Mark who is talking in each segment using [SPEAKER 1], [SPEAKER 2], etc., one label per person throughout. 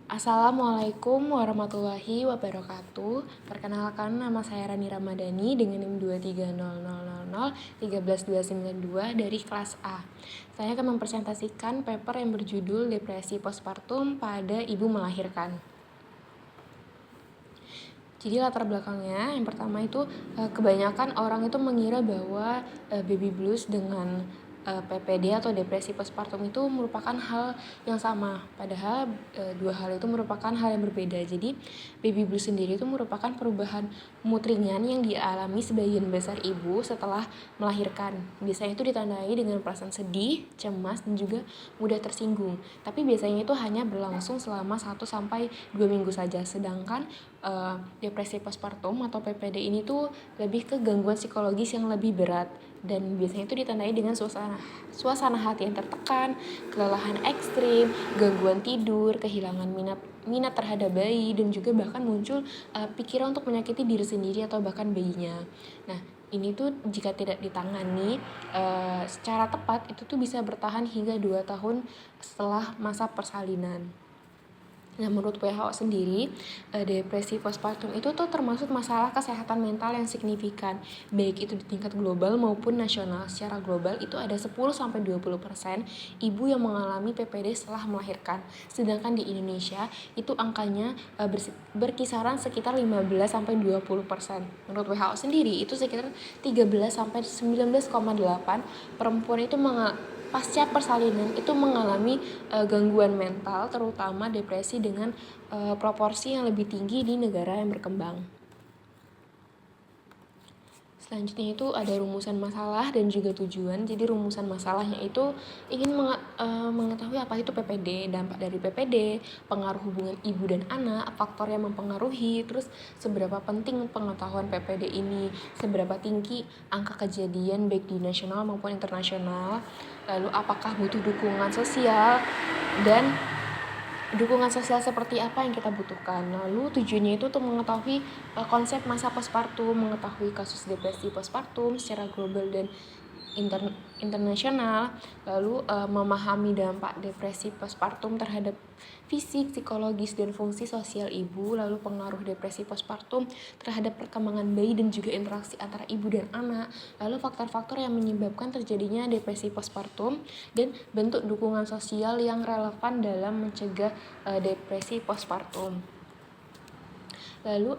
[SPEAKER 1] Assalamualaikum warahmatullahi wabarakatuh. Perkenalkan, nama saya Rani Ramadhani dengan NIM 23000013292 dari kelas A. Saya akan mempresentasikan paper yang berjudul Depresi Postpartum pada Ibu Melahirkan. Jadi latar belakangnya, yang pertama itu kebanyakan orang itu mengira bahwa baby blues dengan PPD atau depresi postpartum itu merupakan hal yang sama. Padahal dua hal itu merupakan hal yang berbeda. Jadi baby blues sendiri itu merupakan perubahan mood ringan yang dialami sebagian besar ibu setelah melahirkan. Biasanya itu ditandai dengan perasaan sedih, cemas, dan juga mudah tersinggung. Tapi biasanya itu hanya berlangsung selama 1-2 minggu saja. Sedangkan depresi postpartum atau PPD ini tuh lebih ke gangguan psikologis yang lebih berat, dan biasanya itu ditandai dengan suasana hati yang tertekan, kelelahan ekstrim, gangguan tidur, kehilangan minat terhadap bayi, dan juga bahkan muncul pikiran untuk menyakiti diri sendiri atau bahkan bayinya. Nah, ini tuh jika tidak ditangani secara tepat, itu tuh bisa bertahan hingga 2 tahun setelah masa persalinan. Nah, menurut WHO sendiri, depresi postpartum itu tuh termasuk masalah kesehatan mental yang signifikan, baik itu di tingkat global maupun nasional. Secara global itu ada 10-20% ibu yang mengalami PPD setelah melahirkan. Sedangkan di Indonesia itu angkanya berkisaran sekitar 15-20%. Menurut WHO sendiri itu sekitar 13-19,8 perempuan itu pasca persalinan itu mengalami gangguan mental, terutama depresi dengan proporsi yang lebih tinggi di negara yang berkembang. Selanjutnya itu ada rumusan masalah dan juga tujuan. Jadi rumusan masalahnya itu ingin mengetahui apa itu PPD, dampak dari PPD, pengaruh hubungan ibu dan anak, faktor yang mempengaruhi, terus seberapa penting pengetahuan PPD ini, seberapa tinggi angka kejadian baik di nasional maupun internasional, lalu apakah butuh dukungan sosial, dan dukungan sosial seperti apa yang kita butuhkan. Lalu tujuannya itu untuk mengetahui konsep masa postpartum, mengetahui kasus depresi postpartum secara global dan internasional, lalu memahami dampak depresi postpartum terhadap fisik, psikologis, dan fungsi sosial ibu, lalu pengaruh depresi postpartum terhadap perkembangan bayi dan juga interaksi antara ibu dan anak, lalu faktor-faktor yang menyebabkan terjadinya depresi postpartum, dan bentuk dukungan sosial yang relevan dalam mencegah depresi postpartum. Lalu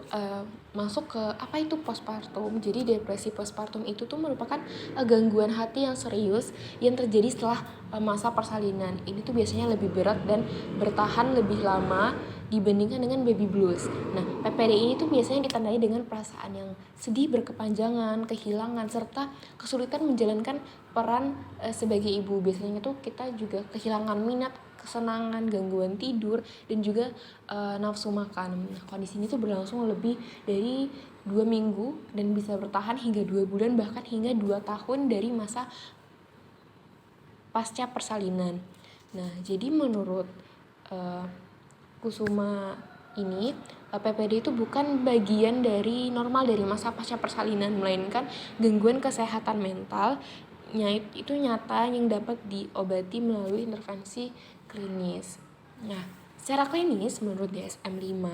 [SPEAKER 1] masuk ke apa itu postpartum. Jadi depresi postpartum itu tuh merupakan gangguan hati yang serius yang terjadi setelah masa persalinan. Ini tuh biasanya lebih berat dan bertahan lebih lama dibandingkan dengan baby blues. Nah, PPD ini tuh biasanya ditandai dengan perasaan yang sedih berkepanjangan, kehilangan, serta kesulitan menjalankan peran sebagai ibu. Biasanya tuh kita juga kehilangan minat, kesenangan, gangguan tidur, dan juga nafsu makan. Nah, kondisi ini tuh berlangsung lebih dari 2 minggu dan bisa bertahan hingga 2 bulan, bahkan hingga 2 tahun dari masa pasca persalinan. Nah, jadi menurut Kusuma ini, PPD itu bukan bagian dari normal dari masa pasca persalinan, melainkan gangguan kesehatan mental itu nyata yang dapat diobati melalui intervensi klinis. Nah, secara klinis menurut DSM-5,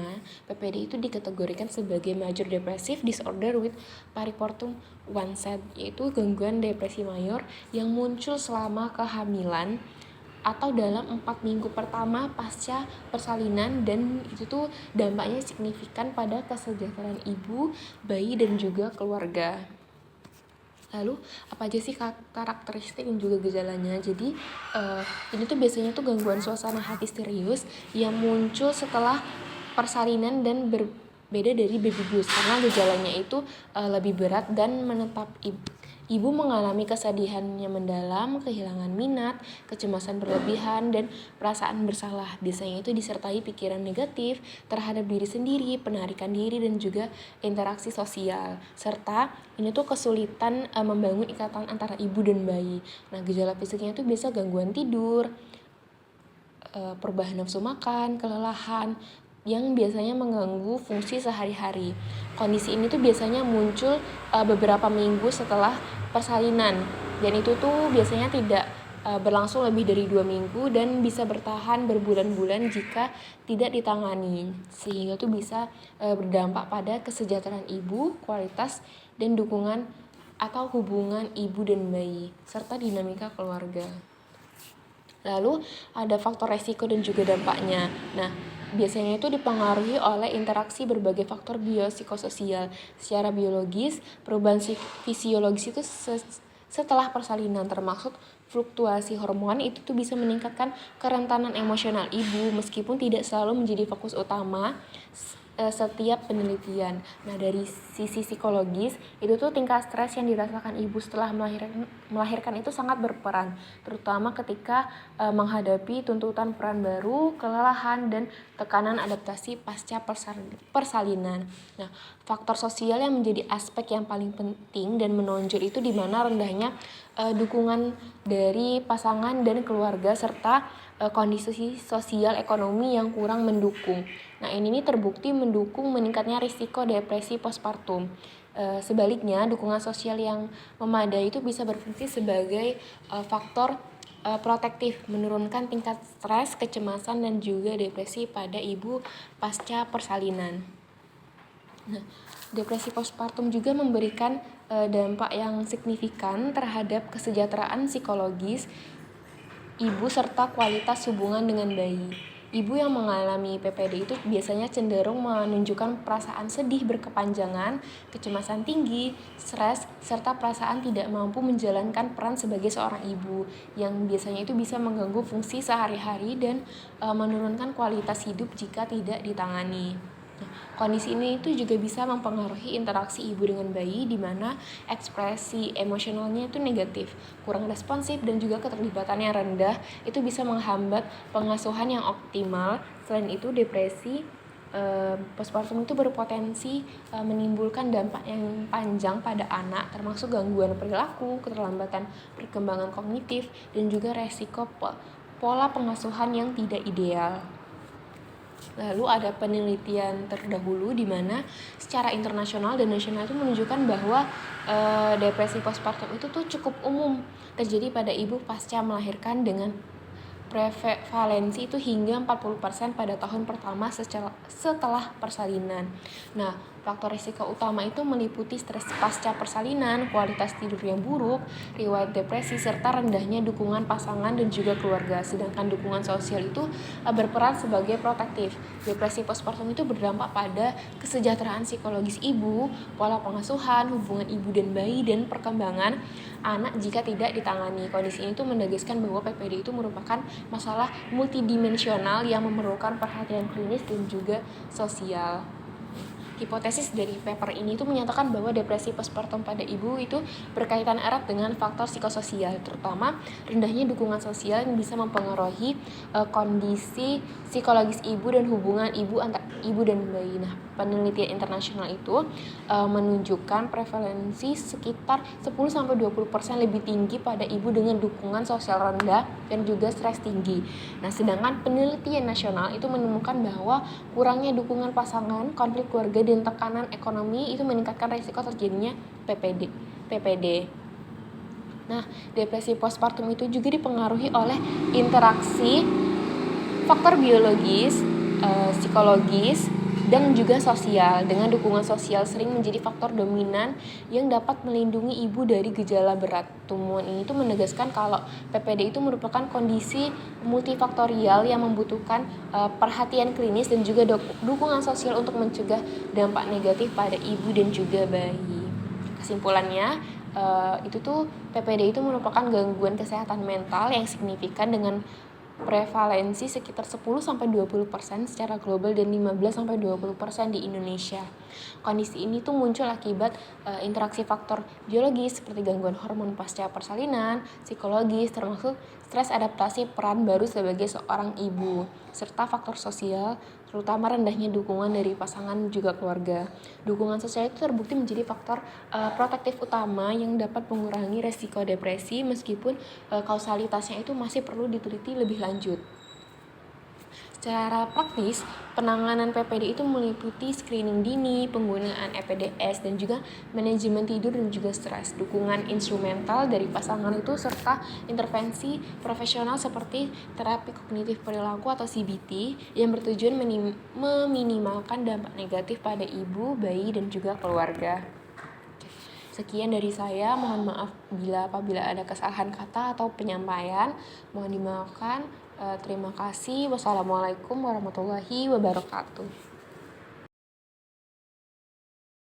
[SPEAKER 1] PPD itu dikategorikan sebagai major depressive disorder with peripartum onset, yaitu gangguan depresi mayor yang muncul selama kehamilan atau dalam 4 minggu pertama pasca persalinan, dan itu tuh dampaknya signifikan pada kesejahteraan ibu, bayi, dan juga keluarga. Lalu apa aja sih karakteristik dan juga gejalanya? Jadi ini tuh biasanya tuh gangguan suasana hati serius yang muncul setelah persalinan dan berbeda dari baby blues, karena gejalanya itu lebih berat dan menetap. Ibu mengalami kesedihan yang mendalam, kehilangan minat, kecemasan berlebihan, dan perasaan bersalah. Biasanya itu disertai pikiran negatif terhadap diri sendiri, penarikan diri, dan juga interaksi sosial. Serta ini tuh kesulitan membangun ikatan antara ibu dan bayi. Nah, gejala fisiknya itu biasa gangguan tidur, perubahan nafsu makan, kelelahan, yang biasanya mengganggu fungsi sehari-hari. Kondisi ini tuh biasanya muncul beberapa minggu setelah persalinan, dan itu tuh biasanya tidak berlangsung lebih dari 2 minggu dan bisa bertahan berbulan-bulan jika tidak ditangani, sehingga itu bisa berdampak pada kesejahteraan ibu, kualitas dan dukungan atau hubungan ibu dan bayi, serta dinamika keluarga. Lalu ada faktor resiko dan juga dampaknya. Nah, biasanya itu dipengaruhi oleh interaksi berbagai faktor biopsikososial. Secara biologis, perubahan fisiologis itu setelah persalinan, termasuk fluktuasi hormon itu tuh bisa meningkatkan kerentanan emosional ibu meskipun tidak selalu menjadi fokus utama setiap penelitian. Nah, dari sisi psikologis itu tuh tingkat stres yang dirasakan ibu setelah melahirkan itu sangat berperan, terutama ketika menghadapi tuntutan peran baru, kelelahan dan tekanan adaptasi pasca persalinan. Nah, faktor sosial yang menjadi aspek yang paling penting dan menonjol itu di mana rendahnya dukungan dari pasangan dan keluarga serta kondisi sosial ekonomi yang kurang mendukung. Nah, ini terbukti mendukung meningkatnya risiko depresi postpartum. Sebaliknya, dukungan sosial yang memadai itu bisa berfungsi sebagai faktor protektif, menurunkan tingkat stres, kecemasan, dan juga depresi pada ibu pasca persalinan. Nah, depresi postpartum juga memberikan dampak yang signifikan terhadap kesejahteraan psikologis ibu serta kualitas hubungan dengan bayi. Ibu yang mengalami PPD itu biasanya cenderung menunjukkan perasaan sedih berkepanjangan, kecemasan tinggi, stres, serta perasaan tidak mampu menjalankan peran sebagai seorang ibu, yang biasanya itu bisa mengganggu fungsi sehari-hari dan menurunkan kualitas hidup jika tidak ditangani. Nah, kondisi ini itu juga bisa mempengaruhi interaksi ibu dengan bayi, di mana ekspresi emosionalnya itu negatif, kurang responsif, dan juga keterlibatannya rendah. Itu bisa menghambat pengasuhan yang optimal. Selain itu, depresi postpartum itu berpotensi menimbulkan dampak yang panjang pada anak, termasuk gangguan perilaku, keterlambatan perkembangan kognitif, dan juga resiko pola pengasuhan yang tidak ideal. Lalu ada penelitian terdahulu di mana secara internasional dan nasional itu menunjukkan bahwa depresi postpartum itu tuh cukup umum terjadi pada ibu pasca melahirkan dengan prevalensi itu hingga 40% pada tahun pertama setelah persalinan. Nah, faktor risiko utama itu meliputi stres pasca persalinan, kualitas tidur yang buruk, riwayat depresi, serta rendahnya dukungan pasangan dan juga keluarga. Sedangkan dukungan sosial itu berperan sebagai protektif. Depresi postpartum itu berdampak pada kesejahteraan psikologis ibu, pola pengasuhan, hubungan ibu dan bayi, dan perkembangan anak jika tidak ditangani. Kondisi ini tuh menegaskan bahwa PPD itu merupakan masalah multidimensional yang memerlukan perhatian klinis dan juga sosial. Hipotesis dari paper ini itu menyatakan bahwa depresi postpartum pada ibu itu berkaitan erat dengan faktor psikososial, terutama rendahnya dukungan sosial yang bisa mempengaruhi kondisi psikologis ibu dan hubungan ibu antar ibu dan bayi. Nah, penelitian internasional itu menunjukkan prevalensi sekitar 10-20% lebih tinggi pada ibu dengan dukungan sosial rendah dan juga stres tinggi. Nah, sedangkan penelitian nasional itu menemukan bahwa kurangnya dukungan pasangan, konflik keluarga, dan tekanan ekonomi itu meningkatkan risiko terjadinya PPD. Nah, depresi postpartum itu juga dipengaruhi oleh interaksi faktor biologis, psikologis, dan juga sosial. Dengan dukungan sosial sering menjadi faktor dominan yang dapat melindungi ibu dari gejala berat. Temuan ini tuh menegaskan kalau PPD itu merupakan kondisi multifaktorial yang membutuhkan perhatian klinis dan juga dukungan sosial untuk mencegah dampak negatif pada ibu dan juga bayi. Kesimpulannya, itu tuh PPD itu merupakan gangguan kesehatan mental yang signifikan dengan prevalensi sekitar 10-20% secara global dan 15-20% di Indonesia. Kondisi ini tuh muncul akibat interaksi faktor biologis seperti gangguan hormon pasca persalinan, psikologis termasuk stres adaptasi peran baru sebagai seorang ibu, serta faktor sosial terutama rendahnya dukungan dari pasangan juga keluarga. Dukungan sosial itu terbukti menjadi faktor protektif utama yang dapat mengurangi resiko depresi meskipun kausalitasnya itu masih perlu diteliti lebih lanjut. Secara praktis, penanganan PPD itu meliputi screening dini, penggunaan EPDS, dan juga manajemen tidur dan juga stres, dukungan instrumental dari pasangan itu, serta intervensi profesional seperti terapi kognitif perilaku atau CBT yang bertujuan meminimalkan dampak negatif pada ibu, bayi, dan juga keluarga. Sekian dari saya, mohon maaf apabila ada kesalahan kata atau penyampaian, mohon dimaafkan. Terima kasih. Wassalamualaikum warahmatullahi wabarakatuh.